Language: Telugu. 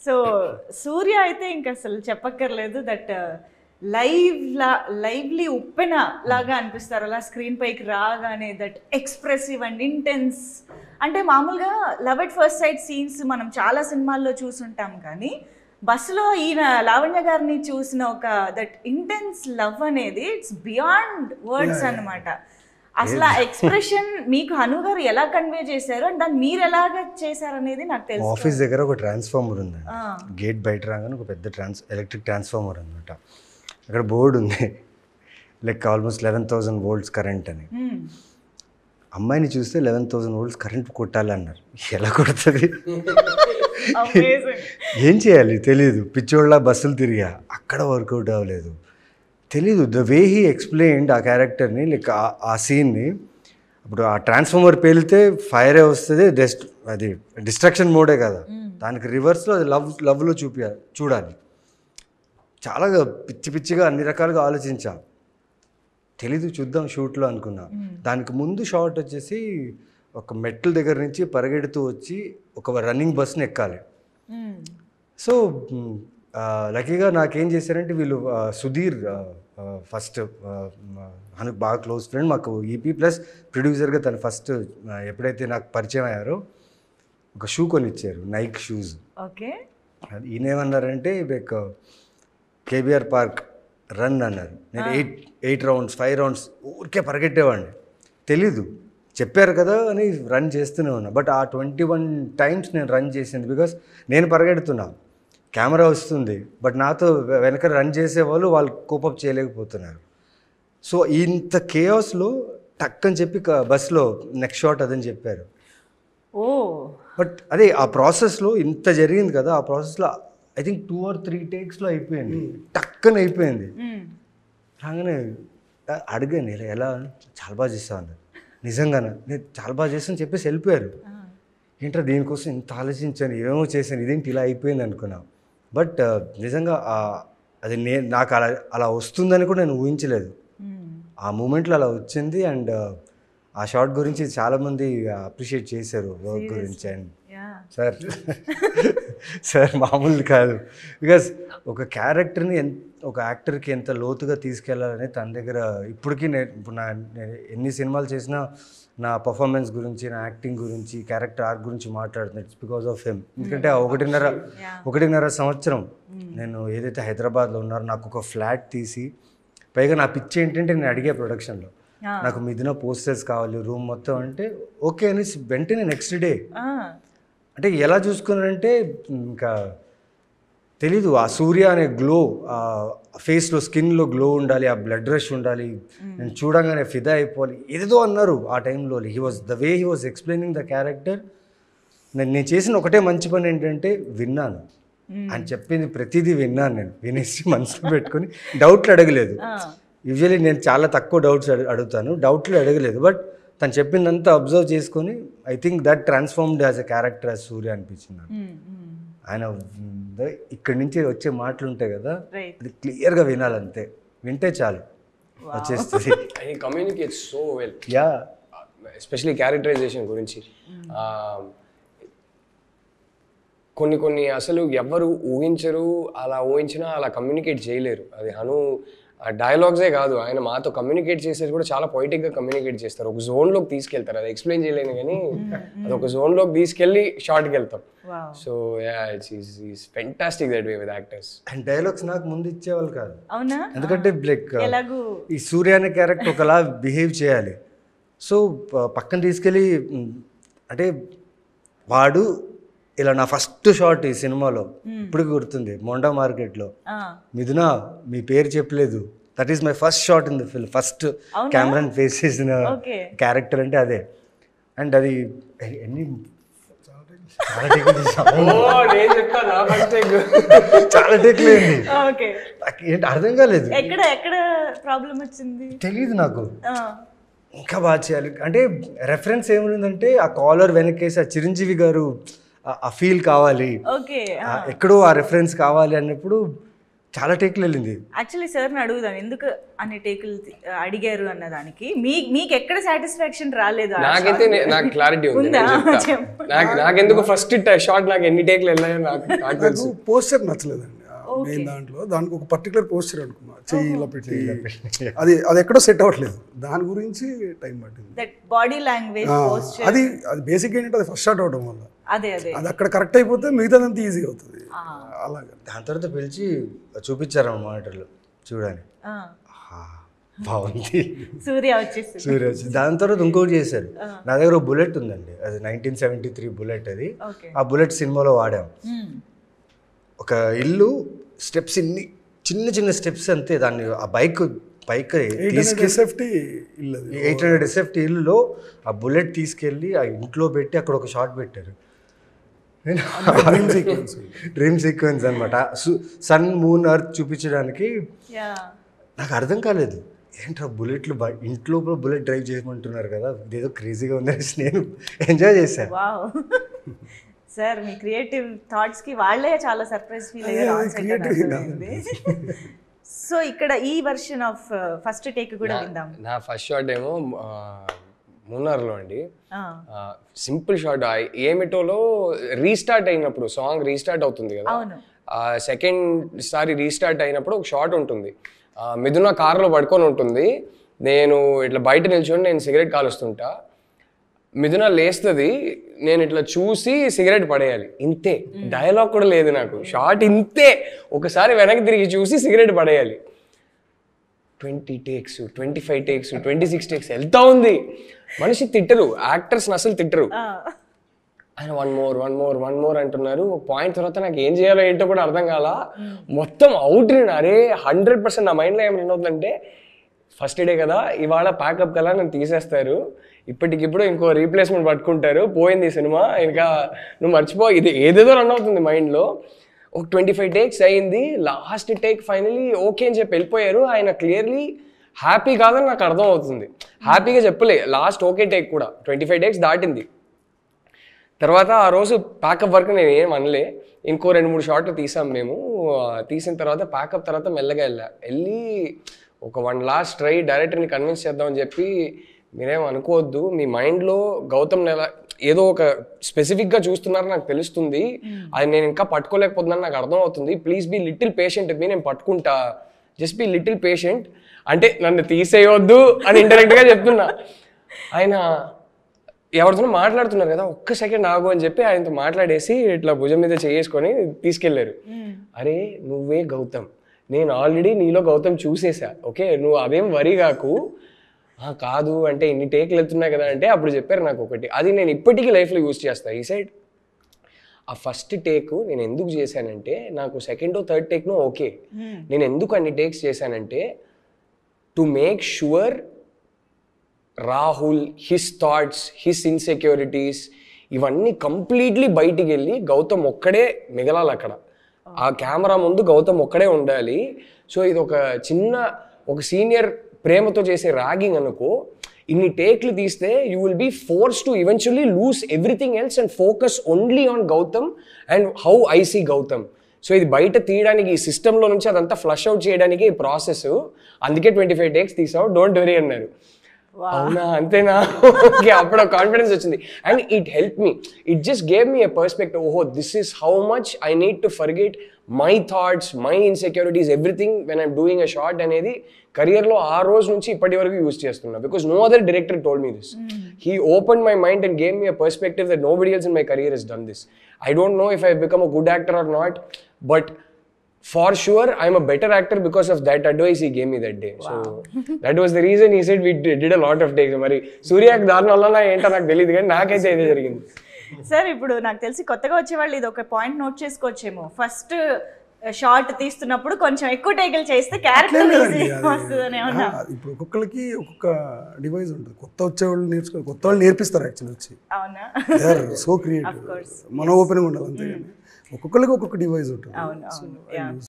సో సూర్య అయితే ఇంకా అసలు చెప్పక్కర్లేదు. దట్ లైవ్లీ ఉప్పెన లాగా అనిపిస్తారు అలా స్క్రీన్ పైకి రాగానే. That expressive and intense. అంటే మామూలుగా love at first sight scenes మనం చాలా సినిమాల్లో చూసుంటాం, కానీ బస్సులో ఈయన లావణ్య గారిని చూసిన ఒక దట్ ఇంటెన్స్ లవ్ అనేది ఇట్స్ బియాండ్ వర్డ్స్ అన్నమాట. అసలు ఆ ఎక్స్ప్రెషన్ మీకు హను గారు ఎలా కన్వే చేశారు అండ్ దాన్ని మీరు ఎలాగ చేశారు అనేది నాకు తెలుసు. ఆఫీస్ దగ్గర ఒక ట్రాన్స్ఫార్మర్ ఉంది, గేట్ బయట రాగానే ఒక పెద్ద ఎలక్ట్రిక్ ట్రాన్స్ఫార్మర్ అనమాట. అక్కడ బోర్డు ఉంది, లైక్ ఆల్మోస్ట్ 11,000 volts కరెంట్ అని. అమ్మాయిని చూస్తే 11,000 volts కరెంట్ కొట్టాలన్నారు. ఎలా కొడుతుంది, ఏం చేయాలి తెలియదు. పిచ్చోళ్ళ బస్సులు తిరిగా, అక్కడ వర్కౌట్ అవ్వలేదు, తెలీదు. ద వే హీ ఎక్స్ప్లెయిన్డ్ ఆ క్యారెక్టర్ని, లైక్ ఆ సీన్ని. ఇప్పుడు ఆ ట్రాన్స్ఫార్మర్ పేలితే ఫైరే వస్తుంది, అది డిస్ట్రక్షన్ మోడే కదా, దానికి రివర్స్లో అది లవ్లో చూడాలి. చాలా పిచ్చి పిచ్చిగా అన్ని రకాలుగా ఆలోచించా, తెలీదు చూద్దాం షూట్లో అనుకున్నా. దానికి ముందు షాట్ వచ్చేసి ఒక మెట్ల దగ్గర నుంచి పరిగెడుతూ వచ్చి ఒక రన్నింగ్ బస్ని ఎక్కాలి. సో లక్కీగా నాకేం చేశారంటే వీళ్ళు సుధీర్ ఫస్ట్ మనకు బాగా క్లోజ్ ఫ్రెండ్, మాకు ఈపీ ప్లస్ ప్రొడ్యూసర్గా తను ఫస్ట్ ఎప్పుడైతే నాకు పరిచయం అయ్యారో ఒక షూ కొనిచ్చారు, నైక్ షూస్. ఓకే, ఈయన ఏమన్నారంటే లైక్ కేబీఆర్ పార్క్ రన్ అన్నారు. నేను 8 rounds 5 rounds ఊరికే పరిగెట్టేవాడిని, తెలీదు చెప్పారు కదా అని రన్ చేస్తూనే ఉన్నా. బట్ ఆ 21 times నేను రన్ చేసింది బికాస్ నేను పరిగెడుతున్నా, కెమెరా వస్తుంది, బట్ నాతో వెనక రన్ చేసేవాళ్ళు వాళ్ళు కోపప్ చేయలేకపోతున్నారు. సో ఇంత కేయాస్లో టక్ అని చెప్పి బస్లో నెక్స్ట్ షాట్ అదని చెప్పారు. బట్ అదే ఆ ప్రాసెస్లో ఇంత జరిగింది కదా, ఆ ప్రాసెస్లో ఐ థింక్ 2 or 3 takesలో అయిపోయింది, టక్కని అయిపోయింది. రాగానే అడిగాను ఎలా, చాలా బాగా చేస్తాను అన్నారు. నిజంగానే నేను చాలా బాగా చేస్తాను చెప్పేసి వెళ్ళిపోయారు. ఏంటో దీనికోసం ఇంత ఆలోచించాను, ఏమో చేశాను, ఇదేంటి ఇలా అయిపోయింది అనుకున్నా. బట్ నిజంగా అది నాకు అలా వస్తుందని కూడా నేను ఊహించలేదు. ఆ మూమెంట్లో అలా వచ్చింది. అండ్ ఆ షాట్ గురించి చాలామంది అప్రిషియేట్ చేశారు, వర్క్ గురించి. అండ్ సార్ మామూలు కాదు, బికాస్ ఒక క్యారెక్టర్ని ఒక యాక్టర్కి ఎంత లోతుగా తీసుకెళ్లాలని తన దగ్గర ఇప్పటికీ ఇప్పుడు నేను ఎన్ని సినిమాలు చేసినా నా పర్ఫార్మెన్స్ గురించి, నా యాక్టింగ్ గురించి, క్యారెక్టర్ ఆర్క్ గురించి మాట్లాడుతున్నాను. It's because of him. ఎందుకంటే 1.5 సంవత్సరం నేను ఏదైతే హైదరాబాద్లో ఉన్నారో నాకు ఒక ఫ్లాట్ తీసి, పైగా నా పిచ్చి ఏంటంటే నేను అడిగే ప్రొడక్షన్లో నాకు మిథున పోస్టర్స్ కావాలి రూమ్ మొత్తం అంటే ఓకే అని వెంటనే నెక్స్ట్ డే. అంటే ఎలా చూసుకున్నారంటే ఇంకా తెలీదు, ఆ సూర్య అనే గ్లో, ఆ ఫేస్లో స్కిన్లో గ్లో ఉండాలి, ఆ బ్లడ్ రష్ ఉండాలి, నేను చూడగానే ఫిదా అయిపోవాలి, ఏదేదో అన్నారు ఆ టైంలో. The way he was explaining the character. నేను చేసిన ఒకటే మంచి పని ఏంటంటే విన్నాను, ఆయన చెప్పింది ప్రతిదీ విన్నాను. నేను వినేసి మనసులో పెట్టుకుని డౌట్లు అడగలేదు. యూజువల్లీ నేను చాలా తక్కువ డౌట్స్ అడుగుతాను, డౌట్లు అడగలేదు. బట్ తను చెప్పిందంతా అబ్జర్వ్ చేసుకొని I think that transformed as a character as Surya అనిపించింది నాకు. ఆయన ఇక్కడి నుంచి వచ్చే మాటలు ఉంటాయి కదా, అది క్లియర్గా వినాలంతే, వింటే చాలు వచ్చేస్తుంది. Communicate so well, yeah, especially characterisation గురించి. కొన్ని అసలు ఎవరు ఊహించరు, అలా ఊహించినా అలా కమ్యూనికేట్ చేయలేరు. అది హను డైలాగ్సే కాదు, ఆయన మాతో కమ్యూనికేట్ చేసేది కూడా చాలా పొయిటిక్గా కమ్యూనికేట్ చేస్తారు. ఒక జోన్లోకి తీసుకెళ్తారు, అది ఎక్స్ప్లెయిన్ చేయలేను కానీ అది ఒక జోన్లోకి తీసుకెళ్ళి షార్ట్కి వెళ్తాం. So yeah, it's fantastic that way with actors. And dialogues నాకు ముందు ఇచ్చేవాళ్ళు కాదు, ఎందుకంటే లైక్ ఈ సూర్య అనే క్యారెక్టర్ ఒకలా బిహేవ్ చేయాలి. సో పక్కన తీసుకెళ్ళి అంటే వాడు ఇలా నా ఫస్ట్ షాట్ ఈ సినిమాలో ఇప్పటికి గుర్తుంది, మోండా మార్కెట్లో మిథున మీ పేరు చెప్పలేదు, that is my first shot in the film. First కెమెరాని ఫేస్ చేసిన క్యారెక్టర్ అంటే అదే. అండ్ అది ఎన్ని చాలా టేక్లు అయింది, ఏంటి అర్థం కాలేదు, తెలీదు నాకు. ఇంకా బాగా చేయాలి అంటే రెఫరెన్స్ ఏముందంటే ఆ కాలర్ వెనకేసి ఆ చిరంజీవి గారు ఆ ఫీల్ కావాలి, ఎక్కడో ఆ రెఫరెన్స్ కావాలి అన్నప్పుడు చాలా టేక్లు వెళ్ళింది. యాక్చువల్లీ సార్ని అడుగుదాం ఎందుకు అన్ని టేకులు అడిగారు అన్నదానికి. మీకు ఎక్కడ సాటిస్ఫాక్షన్ రాలేదు? నాకైతే నాకు క్లారిటీ ఉంది, నేను చెప్తా. నాకెందుకు ఫస్ట్ షాట్ నాకు ఎన్ని టేక్లు వెళ్ళాయో నాకు తెలుసు. పోస్టర్ నచ్చలేదండి మెయిన్ దాంట్లో. దానికి ఒక పర్టికులర్ పోస్టర్ అనుకున్నా, చెయ్యి ఇలా పెట్టి అది ఎక్కడో సెట్ అవ్వట్లేదు. దాని గురించి టైం పట్టింది. దట్ బాడీ లాంగ్వేజ్ పోస్చర్ అది బేసిక్ ఏంటంటే అది ఫస్ట్ షాట్ అవడం వల్ల అదే అది అక్కడ కరెక్ట్ అయిపోతే మిగతాదంతా ఈజీ అవుతుంది. అలాగే దాని తర్వాత పిలిచి చూపించారు మానిటర్లో చూడని, బాగుంది సూర్య వచ్చేసి. సూర్య వచ్చి దాని తర్వాత ఇంకోటి చేశారు. నా దగ్గర ఒక బుల్లెట్ ఉందండి, అది 1973 బుల్లెట్. అది ఆ బుల్లెట్ సినిమాలో వాడాం. ఒక ఇల్లు స్టెప్స్ ఇన్ని చిన్న చిన్న స్టెప్స్ అంతే, దాన్ని ఆ బైక్ తీసుకెళ్ళి 800 SFT ఇల్లులో ఆ బుల్లెట్ తీసుకెళ్ళి ఆ ఇంట్లో పెట్టి అక్కడ ఒక షాట్ పెట్టారు. డ్రీమ్ సీక్వెన్స్ అనమాట, సన్ మూన్ ఎర్త్ చూపించడానికి. నాకు అర్థం కాలేదు, ఏంట్రా బుల్లెట్లు ఇంట్లో బుల్లెట్ డ్రైవ్ చేయమంటున్నారు కదా, ఇదేదో క్రేజీగా ఉందనేసి నేను ఎంజాయ్ చేశాను. సార్ మీ క్రియేటివ్ థాట్స్ కి వాళ్ళే చాలా సర్ప్రైజ్ ఫీల్ అయ్యారు. సో ఇక్కడ ఈ వర్షన్ ఆఫ్ ఫస్ట్ టేక్ కూడా విందాం. నా ఫస్ట్ షాట్ ఏమో మూన్నార్లో అండి, సింపుల్ షాట్. ఏమిటోలో రీస్టార్ట్ అయినప్పుడు సాంగ్ రీస్టార్ట్ అవుతుంది కదా, సెకండ్ సారి రీస్టార్ట్ అయినప్పుడు ఒక షాట్ ఉంటుంది. మిథున కార్లో పడుకొని ఉంటుంది, నేను ఇట్లా బయట నిల్చొని నేను సిగరెట్ కాలుస్తుంటా. మిథున లేస్తుంది, నేను ఇట్లా చూసి సిగరెట్ పడేయాలి, ఇంతే. డైలాగ్ కూడా లేదు నాకు, షార్ట్ ఇంతే. ఒకసారి వెనక్కి తిరిగి చూసి సిగరెట్ పడేయాలి. 20 takes, 25 takes, 26 takes వెళ్తా ఉంది. మనిషి తిట్టరు, యాక్టర్స్ని అసలు తిట్టరు. ఆయన వన్ మోర్ అంటున్నారు. ఒక పాయింట్ తర్వాత నాకు ఏం చేయాలో ఏంటో కూడా అర్థం కాల, మొత్తం అవుట్. అరే 100% నా మైండ్లో ఏం రన్ అవుతుందంటే, ఫస్ట్ డే కదా ఇవాళ ప్యాకప్ కదా నన్ను తీసేస్తారు, ఇప్పటికిప్పుడు ఇంకో రీప్లేస్మెంట్ పట్టుకుంటారు, పోయింది ఈ సినిమా, ఇంకా నువ్వు మర్చిపో, ఇది ఏదేదో రన్ అవుతుంది మైండ్లో. ఒక 25 takes అయింది, లాస్ట్ టేక్ ఫైనలీ ఓకే అని చెప్పి వెళ్ళిపోయారు. ఆయన క్లియర్లీ హ్యాపీ కాదని నాకు అర్థం అవుతుంది, హ్యాపీగా చెప్పలే. లాస్ట్ ఓకే టేక్ కూడా 25 takes దాటింది. తర్వాత ఆ రోజు ప్యాకప్ వర్క్ నేను ఏం అనలే, ఇంకో 2-3 షాట్లు తీసాం మేము. తీసిన తర్వాత ప్యాకప్ తర్వాత మెల్లగా వెళ్ళి ఒక 1 లాస్ట్ ట్రై డైరెక్టర్ని కన్విన్స్ చేద్దామని చెప్పి, మీరేం అనుకోవద్దు, మీ మైండ్లో గౌతమ్ ఏదో ఒక స్పెసిఫిక్గా చూస్తున్నారు నాకు తెలుస్తుంది, అది నేను ఇంకా పట్టుకోలేకపోతున్నాను నాకు అర్థం అవుతుంది, please be little patient with me, నేను పట్టుకుంటా, జస్ట్ బీ లిటిల్ పేషెంట్ అంటే నన్ను తీసేయొద్దు అని ఇండైరెక్ట్గా చెప్తున్నా. ఆయన ఎవరితో మాట్లాడుతున్నారు కదా, ఒక్క సెకండ్ ఆగు అని చెప్పి ఆయనతో మాట్లాడేసి ఇట్లా భుజం మీద చేసుకొని తీసుకెళ్లారు. అరే నువ్వే గౌతమ్, నేను ఆల్రెడీ నీలో గౌతమ్ చూసేసా, ఓకే నువ్వు అదేం వరి కాకు. కాదు అంటే ఇన్ని టేక్లు వెళ్తున్నాయి కదా అంటే అప్పుడు చెప్పారు నాకు ఒకటి, అది నేను ఇప్పటికీ లైఫ్లో యూజ్ చేస్తాను. ఈ సైడ్ ఆ ఫస్ట్ టేక్ నేను ఎందుకు చేశానంటే, నాకు సెకండ్ థర్డ్ టేక్ను ఓకే, నేను ఎందుకు అన్ని టేక్స్ చేశానంటే, to make sure Rahul his thoughts his insecurities ఇవన్నీ కంప్లీట్లీ బయటికి వెళ్ళి గౌతమ్ ఒక్కడే మిగలాలి అక్కడ. ఆ కెమెరా ముందు గౌతమ్ ఒక్కడే ఉండాలి. సో ఇది ఒక సీనియర్ ప్రేమతో చేసే ర్యాగింగ్ అనుకో. ఇన్ని టేక్లు తీస్తే you will be force to eventually lose everything else and focus only on Gautam and how I see Gautam. So ఇది బయట తీయడానికి, ఈ సిస్టంలో నుంచి అదంతా ఫ్లష్ అవుట్ చేయడానికి ఈ ప్రాసెస్. అందుకే 25 takes తీసావు, డోంట్ వరీ అన్నారు. అవునా అంతేనా, ఓకే. అప్పుడు కాన్ఫిడెన్స్ వచ్చింది. And it help me, it just gave me a perspective. ఓహో this is how much I need to forget my thoughts, my insecurities, everything when I'm doing a short అనేది కెరియర్లో ఆ రోజు నుంచి ఇప్పటి వరకు యూజ్ చేస్తున్నా. Because no other director told me this. He open my mind and gave me a perspective that nobody else in my career he's done this. I don't no if I become a good actor are not, but for sure I'm a better actor because of that advice he gave me that day. Wow. So that was the reason he said we did a lot of takes. Mari Surya దాని వల్ల ఏంటో నాకు తెలియదు కానీ నాకైతే ఇదే జరిగింది. సార్ ఇప్పుడు నాకు తెలిసి కొత్తగా వచ్చే వాళ్ళు ఇది ఒక పాయింట్ నోట్ చేసుకోవచ్చేమో, ఫస్ట్ షార్ట్ తీస్తున్నప్పుడు కొంచెం ఎక్కువ టేకులు చేస్తే క్యారెక్టర్ వస్తుందని ఏమన్నా. ఇప్పుడు ఒక్కొక్కరికి ఒక్కొక్క డివైస్ ఉంటుంది, కొత్త వచ్చేవాళ్ళు కొత్త వాళ్ళు నేర్పిస్తారు యాక్చువల్లీ వచ్చి. అవునా, సో క్రియేటివ్, మన ఓపెన్గా ఉండాలి అంతే. ఒక్కొక్కరికి ఒక్కొక్క డివైస్ ఉంటుంది. అవును.